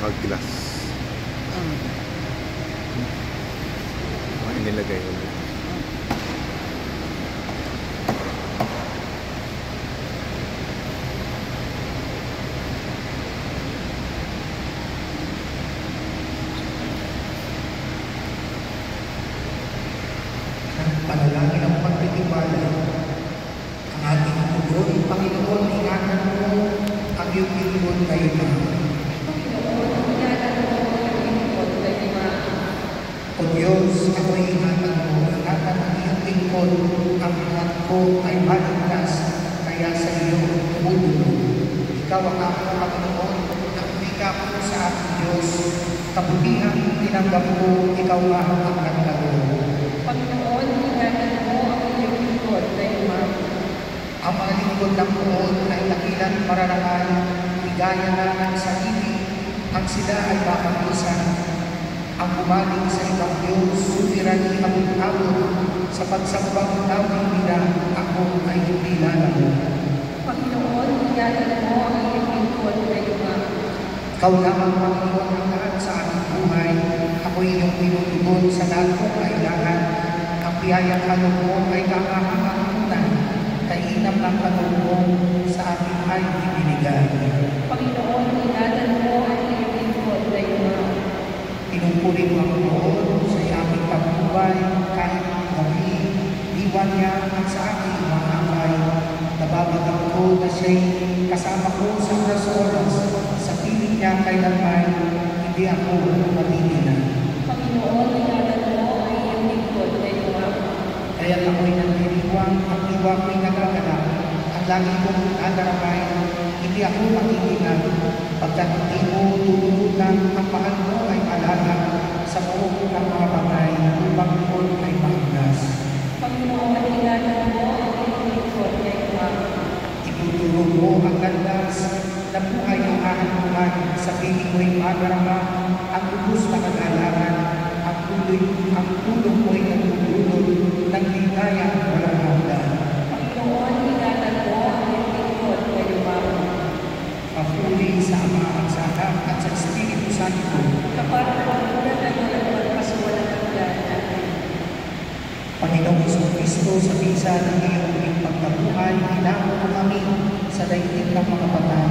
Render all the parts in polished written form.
naka-glass. Ay, nilagay ulit. Panalangin ang pagtitiwala. Ang ating tugon, Panginoon, ingatan mo ang iyong lingkod na iba. Panginoon, ingatan mo ang iyong lingkod na iba. O Diyos, ako'y ingatan mo, ingatan ang iyong lingkod, ang lahat ko ay maligtas, kaya sa iyo tumulong. Ikaw ang aking Panginoon, nakikita ko sa aking Diyos, kabutihan tinanggap ko, ikaw ang nagtago. Panginoon, ingatan mo ang iyong lingkod na iba. Ang mga lingkod ng poon ay dakilan mararakan, ligaya na ng sarili, ang sila ay makapusan. Ang bumaling sa ibang Diyos, sumirani abot-abot, sa pagsambang namin nila, ako ay hindi lalago. Panginoon, ingatan mo ang iyong lingkod na iba. Ikaw lamang, Panginoon, ang lahat sa aking buhay. Ako'y iyong pinutugon sa lahat kong kailangan. Ang biyayang kaloob mo ay kakahangamunan. Kainam ng kaloob mo sa aking ay ibinigay. Panginoon, ingatan mo ang iyong lingkod na iba. Pinupuri mo ang Panginoon sa aming pagbuhay, kahit gabi, diwan niya at sa aking mga amay. Nababagang ko na siya'y kasama ko sa oras-oras, sa piling niya kailanman, hindi ako matigilan. Panginoon, ingatan mo ang iyong lingkod na iba. Kaya ako'y nagdiriwang, ang iwa ko'y nagagalak, ang lagi kong nagaramay, hindi ako matigilan. Pagkat hindi mo tutulunan, ang mahal mo ay alaga sa buong ng mga bagay, upang mo ay mahigas. Panginoon, ingatan mo ang iyong lingkod na iba. Ituturo mo ang landas na buhay ang ahantungan sa piling mo'y magarama, ang lubos na kagalangan, ang tulong mo'y nagtutulog ng ligaya walang hanggan. Panginoon, ingatan mo ang iyong lingkod na iba. Papuri sa Ama at sa Anak at sa Espiritu Santo. Kapag-pagunan ay walang magpasuwalang hanggan. Panginoong Jesucristo, sa bisa ng iyong muling pagkabuhay, hinako mo kami sa daigdig ng mga patay.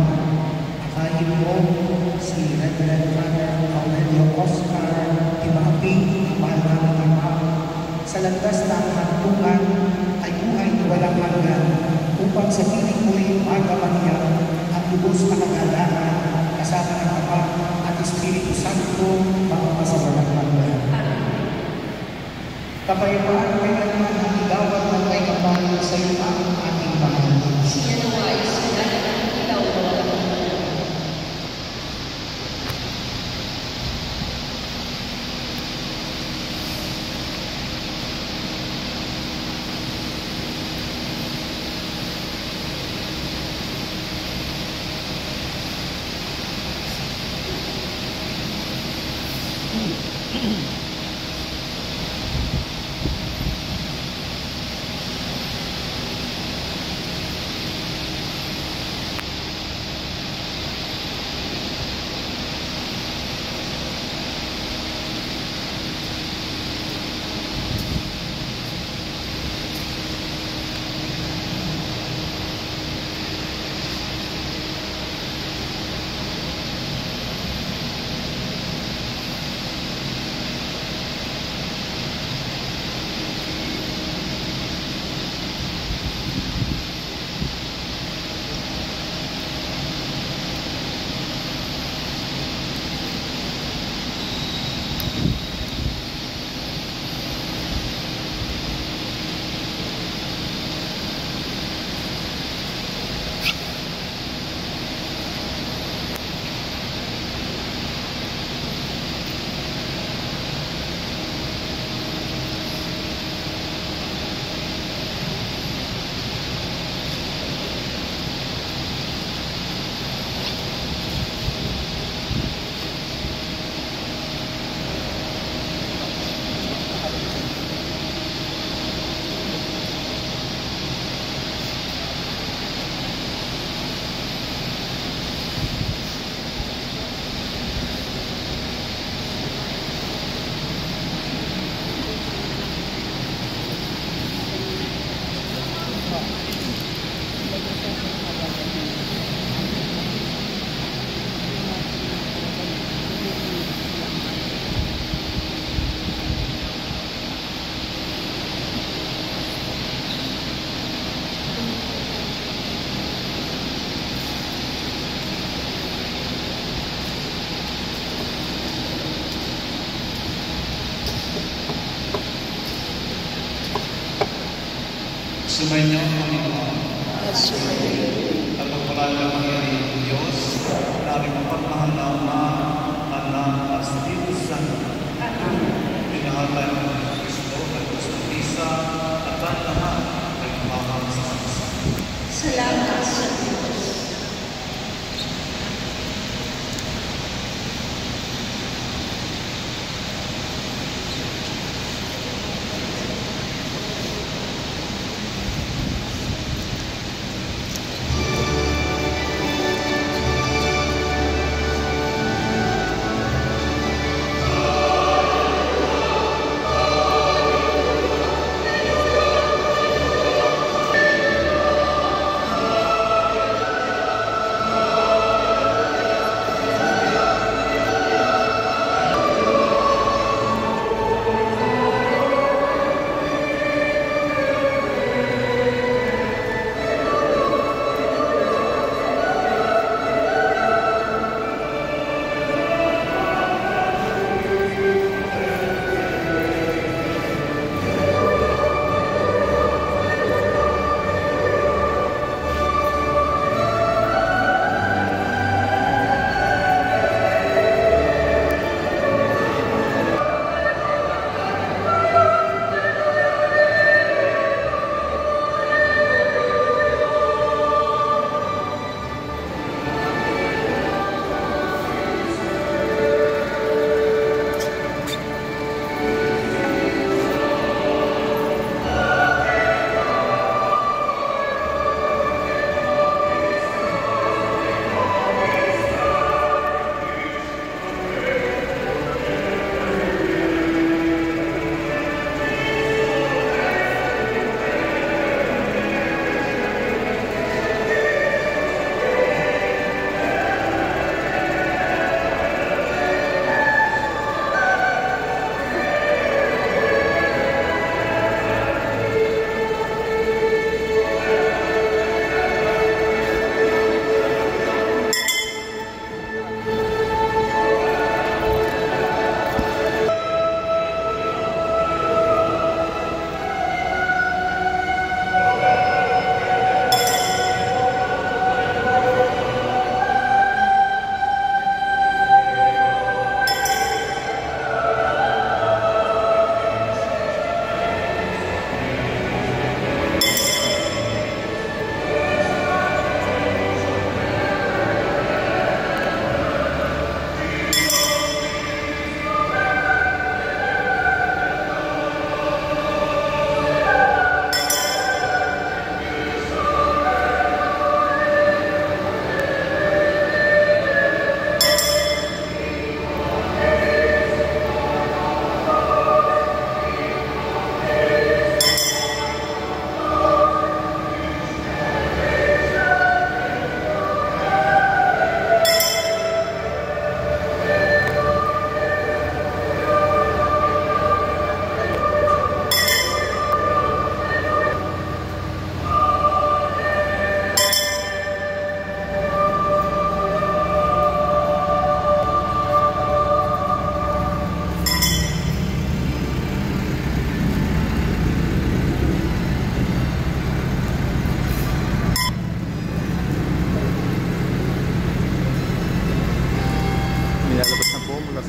Akayin mo si Reverend Father Aurelio Oscar Timaping, mahal namin Ama, sa landas ng hantungan ay buhay na walang hanggan, upang sa piling mo'y magawa niya ang lubos na kagalangan kasama ng Ama at Espiritu Santo magpasawalang hanggan. Kapayapaan kailanman ang igawad ng kay Kapal sa iyo ang ating mahal. Siya nawa ay sinala ng ilaw na walang hanggan. Sumainyo ang Panginoon at pagpalaan ng Panginoon ng Diyos, namin mapagmahal na Ama, Anak, at Espiritu Santo. Pinahatan ng Kristo at Kristo Isa at ang lahat ay kumahal sa Kristo. Salamat sa Diyos.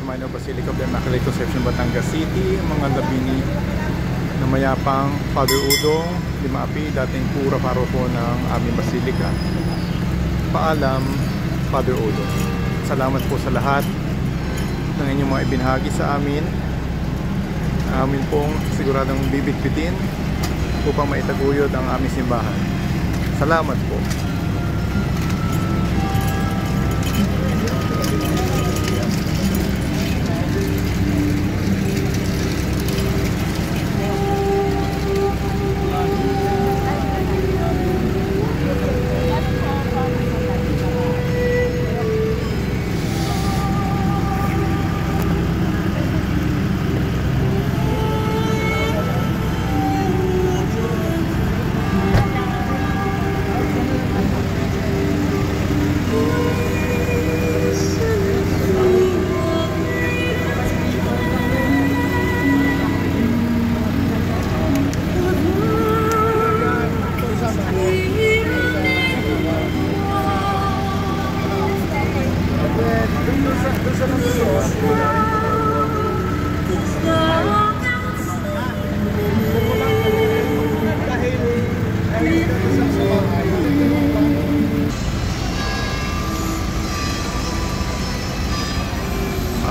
Minor Basilica of the Immaculate Conception, Batangas City, mga labini na mayapang Father Udong Limapi, dating pura paroko ng aming Basilica. Paalam, Father Udong. Salamat po sa lahat ng inyong mga ibinahagi sa amin. Amin pong siguradong bibitbitin upang maitaguyod ang aming simbahan. Salamat po.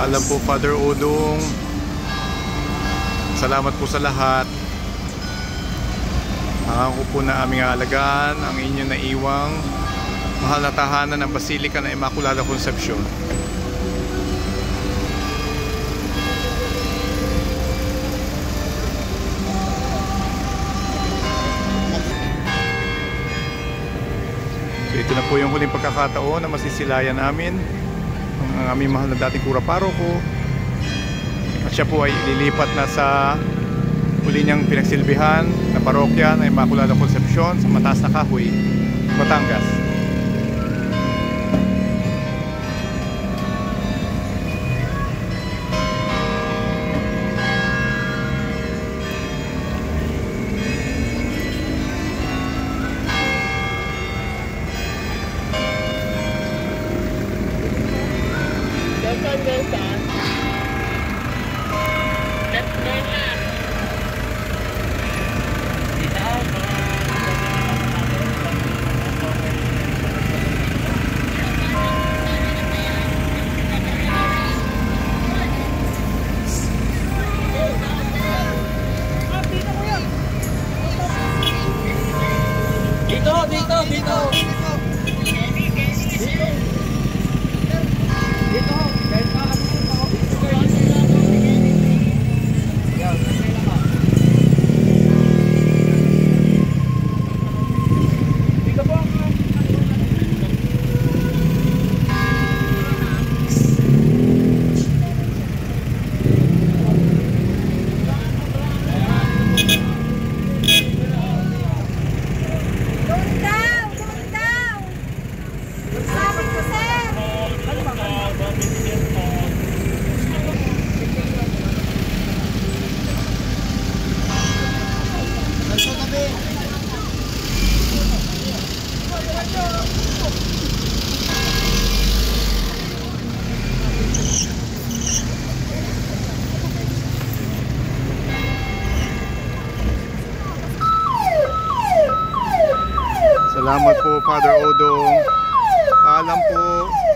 Alam po, Father Udong, salamat po sa lahat. Ako po na aming aalagaan ang inyong naiwang mahal na tahanan ng Basilica ng Immaculada Concepcion. So ito na po yung huling pagkakataon na masisilayan namin ang aming mahal na dating kura paroko, at siya po ay lilipat na sa huli niyang pinagsilbihan na parokya na Immaculada Concepcion sa Mataas na Kahoy, Batangas. Salamat po, Father Udong. Paalam po.